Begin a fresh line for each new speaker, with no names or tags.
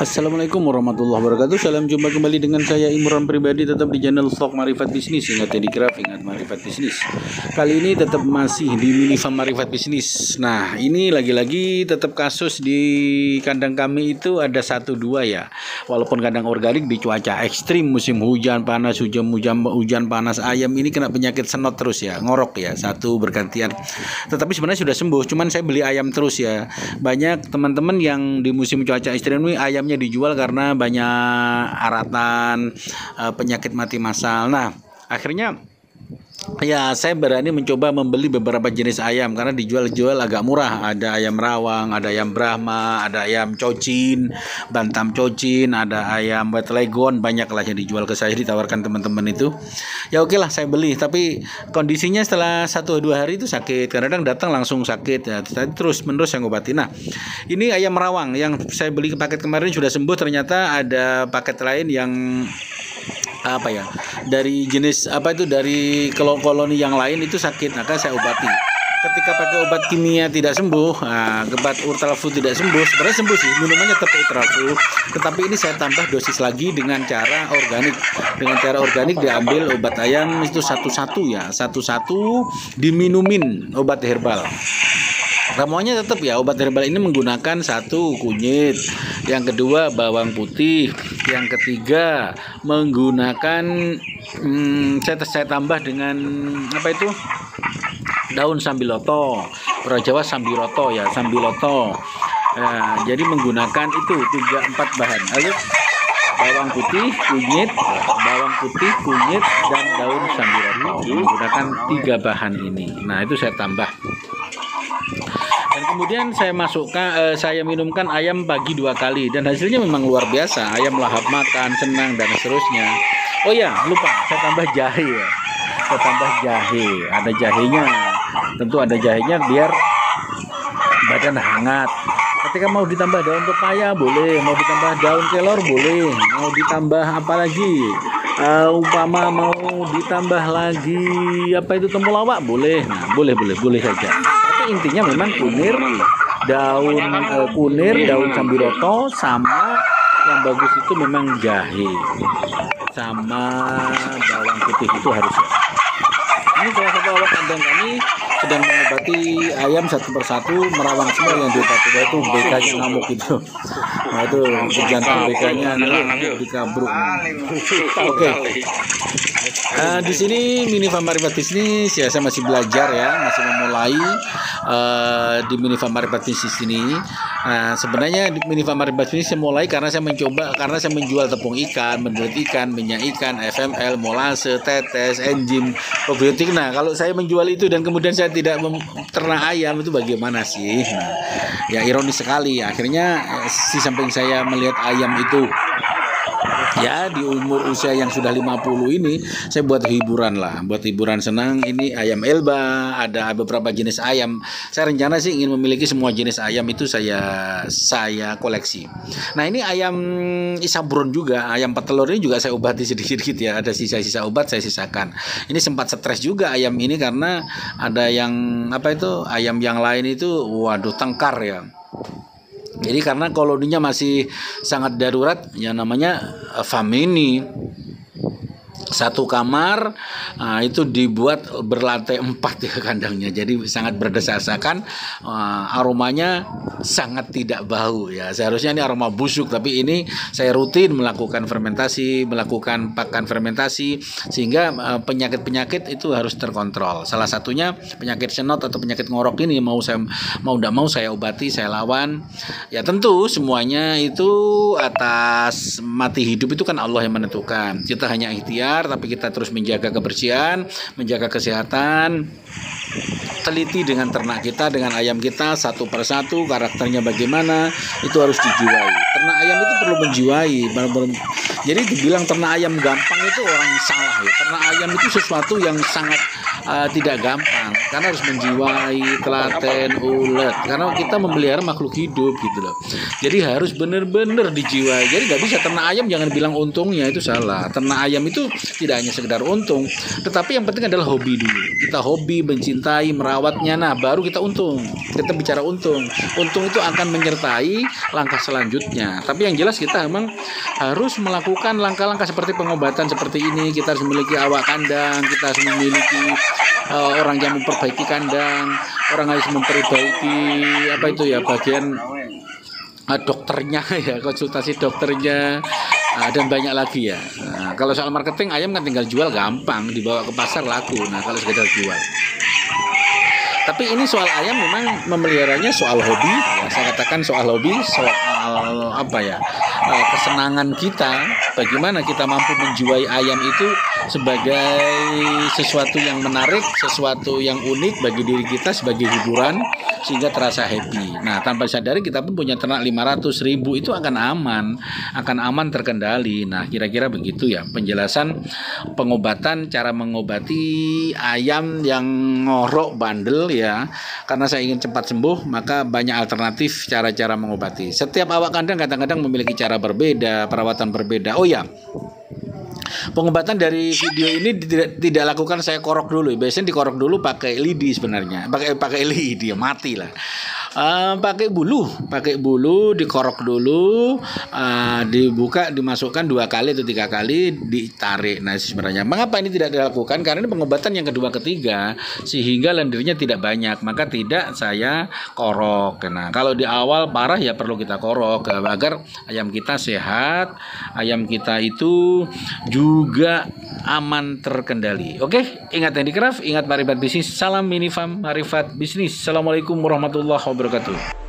Assalamualaikum warahmatullahi wabarakatuh. Salam jumpa kembali dengan saya Imran pribadi, tetap di channel Vlog Marifat Bisnis. Ingat Teddy Craft, ingat Marifat Bisnis. Kali ini tetap masih di mini farm Marifat Bisnis. Nah, ini lagi-lagi tetap kasus di kandang kami itu ada 1-2 ya. Walaupun kandang organik di cuaca ekstrim, musim hujan panas, hujan panas, ayam ini kena penyakit senot terus ya, ngorok ya, satu bergantian. Tetapi sebenarnya sudah sembuh, cuman saya beli ayam terus ya. Banyak teman-teman yang di musim cuaca ekstrim ini ayamnya dijual karena banyak aratan penyakit mati massal. Nah, akhirnya ya saya berani mencoba membeli beberapa jenis ayam karena dijual agak murah. Ada ayam rawang, ada ayam Brahma, ada ayam cocin, bantam cocin, ada ayam white leghorn, banyak lah yang dijual ke saya, ditawarkan teman-teman itu. Ya oke lah saya beli, tapi kondisinya setelah 1-2 hari itu sakit. Kadang datang langsung sakit ya, terus menerus saya ngobati. Nah, ini ayam rawang yang saya beli paket kemarin sudah sembuh. Ternyata ada paket lain yang apa ya, dari jenis apa itu, dari koloni yang lain itu sakit, maka saya obati. Ketika pakai obat kimia tidak sembuh, obat ultraflu tidak sembuh, sebenarnya sembuh sih, minumannya tetap ultraflu, tetapi ini saya tambah dosis lagi dengan cara organik. Dengan cara organik diambil obat ayam itu satu-satu ya, satu-satu diminumin obat herbal. Ramuannya tetap ya, obat herbal ini menggunakan 1 kunyit, yang kedua bawang putih, yang ketiga menggunakan saya tambah dengan apa itu, daun sambiloto, orang Jawa sambiroto ya, sambiloto. Jadi menggunakan itu 3-4 bahan. Lalu bawang putih, kunyit, dan daun sambiroto, menggunakan 3 bahan ini. Nah, itu saya tambah. Dan kemudian saya minumkan ayam pagi 2 kali, dan hasilnya memang luar biasa. Ayam lahap makan, senang, dan seterusnya. Oh ya, lupa, saya tambah jahe ya. Saya tambah jahe, ada jahenya. Tentu ada jahenya biar badan hangat. Ketika mau ditambah daun pepaya boleh, mau ditambah daun kelor boleh, mau ditambah apa lagi? Umpama mau ditambah lagi apa itu, temulawak boleh. Nah, boleh saja. Tapi intinya memang daun sambiroto, sama yang bagus itu memang jahe sama bawang putih, itu harus ya. Ini salah satu awak kandang kami sedang mengobati ayam satu persatu, merawang semua yang diobati. Itu BK-nya ngamuk itu. Nah, itu jantung BK-nya dikabruk. Oke. Di sini mini farm Marifat Bisnis ya, saya masih belajar ya, masih memulai di mini farm Marifat Bisnis ini. Sebenarnya di mini farm Marifat Bisnis saya mulai karena saya menjual tepung ikan, mendolet ikan, minyak ikan, FML, molase, tetes, enzim, probiotik. Nah, kalau saya menjual itu dan kemudian saya tidak ternak ayam, itu bagaimana sih? Nah, ya ironis sekali. Akhirnya di samping saya melihat ayam itu ya di umur usia yang sudah 50 ini, saya buat hiburan lah, buat hiburan senang. Ini ayam Elba, ada beberapa jenis ayam. Saya rencana sih ingin memiliki semua jenis ayam itu saya koleksi. Nah, ini ayam Isabron juga, ayam petelur ini juga saya obati sedikit-sedikit ya. Ada sisa-sisa obat saya sisakan. Ini sempat stres juga ayam ini karena ada yang apa itu, ayam yang lain itu waduh tengkar ya. Jadi karena koloninya masih sangat darurat, yang namanya farm ini 1 kamar, itu dibuat berlantai 4 ya kandangnya, jadi sangat berdesak-desakan, aromanya sangat tidak bau ya. Seharusnya ini aroma busuk, tapi ini saya rutin melakukan fermentasi, melakukan pakan fermentasi, sehingga penyakit-penyakit itu harus terkontrol. Salah satunya penyakit senot atau penyakit ngorok ini mau tidak mau saya obati, saya lawan. Ya tentu semuanya itu atas mati hidup itu kan Allah yang menentukan. Kita hanya ikhtiar, tapi kita terus menjaga kebersihan, menjaga kesehatan, teliti dengan ternak kita, dengan ayam kita satu persatu, karakternya bagaimana, itu harus dijiwai. Ternak ayam itu perlu menjiwai. Jadi dibilang ternak ayam gampang itu orang salah ya. Ternak ayam itu sesuatu yang sangat tidak gampang, karena harus menjiwai, telaten, ulet, karena kita memelihara makhluk hidup gitu loh. Jadi harus benar-benar dijiwai. Jadi nggak bisa ternak ayam jangan bilang untungnya, itu salah. Ternak ayam itu tidak hanya sekedar untung, tetapi yang penting adalah hobi dulu. Kita hobi, mencintai, merawatnya, nah baru kita untung. Kita bicara untung. Untung itu akan menyertai langkah selanjutnya. Tapi yang jelas jelas kita memang harus melakukan langkah-langkah seperti pengobatan seperti ini. Kita harus memiliki awak kandang, kita harus memiliki orang yang memperbaiki kandang, orang harus memperbaiki apa itu ya, bagian dokternya ya, konsultasi dokternya, dan banyak lagi ya. Nah, kalau soal marketing ayam kan tinggal jual, gampang, dibawa ke pasar laku. Nah, kalau sekedar jual. Tapi ini soal ayam memang memeliharanya soal hobi ya, saya katakan soal hobi, soal apa ya, kesenangan kita, bagaimana kita mampu menjiwai ayam itu sebagai sesuatu yang menarik, sesuatu yang unik bagi diri kita sebagai hiburan sehingga terasa happy. Nah, tanpa sadari kita pun punya ternak 500.000 itu akan aman terkendali. Nah, kira-kira begitu ya penjelasan pengobatan, cara mengobati ayam yang ngorok bandel ya. Karena saya ingin cepat sembuh, maka banyak alternatif cara-cara mengobati. Setiap awak kandang kadang-kadang memiliki cara berbeda, perawatan berbeda. Oh ya, pengobatan dari video ini tidak lakukan saya korok dulu. Biasanya dikorok dulu pakai lidi sebenarnya. Pakai lidi ya, mati lah. Pakai bulu dikorok dulu, dibuka, dimasukkan 2 kali atau 3 kali, ditarik. Nah, sebenarnya mengapa ini tidak dilakukan? Karena ini pengobatan yang kedua ketiga sehingga lendirnya tidak banyak, maka tidak saya korok. Nah, kalau di awal parah ya perlu kita korok agar ayam kita sehat, ayam kita itu juga aman terkendali. Oke, ingat Handicraft, ingat Marifat Bisnis, salam Minifam Marifat Bisnis. Assalamualaikum warahmatullahi wabarakatuh.